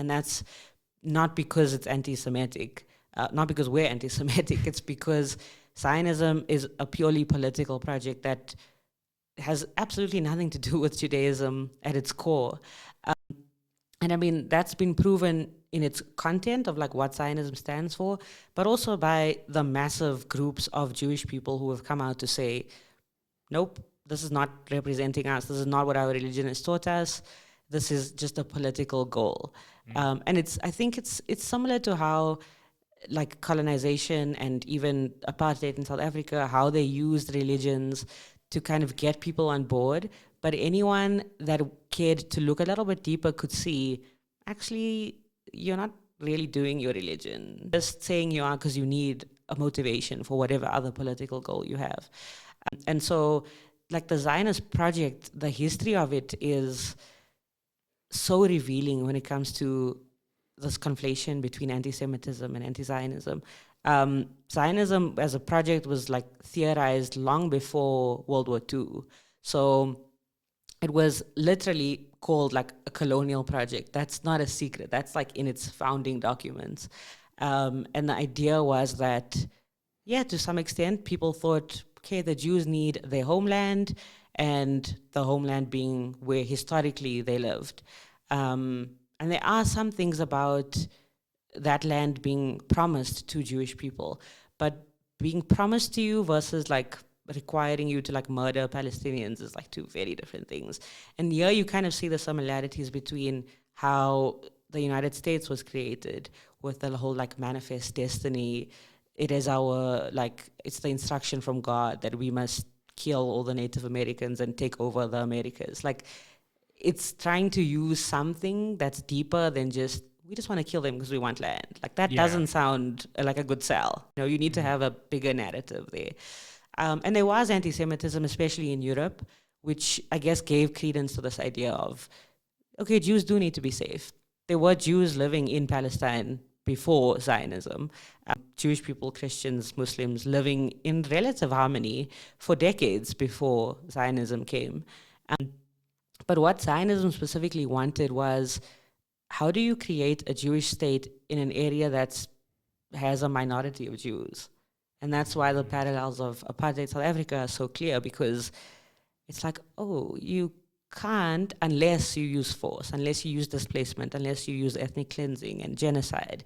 And that's not because it's anti-Semitic, not because we're anti-Semitic, it's because Zionism is a purely political project that has absolutely nothing to do with Judaism at its core. And I mean, that's been proven in its content of like what Zionism stands for, but also by the massive groups of Jewish people who have come out to say, nope, this is not representing us. This is not what our religion has taught us. This is just a political goal. And I think it's similar to how like colonization and even apartheid in South Africa, how they used religions to kind of get people on board. But anyone that cared to look a little bit deeper could see, actually, you're not really doing your religion. Just saying you are because you need a motivation for whatever other political goal you have. And so, like the Zionist project, the history of it is so revealing when it comes to this conflation between anti-Semitism and anti-Zionism. Zionism as a project was like theorized long before World War II. So it was literally called like a colonial project. That's not a secret. That's like in its founding documents. And the idea was that, yeah, to some extent, people thought, okay, the Jews need their homeland, and the homeland being where historically they lived. And there are some things about that land being promised to Jewish people, but being promised to you versus like requiring you to like murder Palestinians is like two very different things. And here you kind of see the similarities between how the United States was created with the whole like manifest destiny. It is our like, it's the instruction from God that we must kill all the Native Americans and take over the Americas. Like, it's trying to use something that's deeper than just, we just want to kill them because we want land. Like that doesn't sound like a good sell. You need to have a bigger narrative there. And there was anti-Semitism, especially in Europe, which I guess gave credence to this idea of, okay, Jews do need to be safe. There were Jews living in Palestine before Zionism. Jewish people, Christians, Muslims living in relative harmony for decades before Zionism came. But what Zionism specifically wanted was, how do you create a Jewish state in an area that has a minority of Jews? And that's why the parallels of apartheid South Africa are so clear, because it's like, oh, you can't unless you use force, unless you use displacement, unless you use ethnic cleansing and genocide.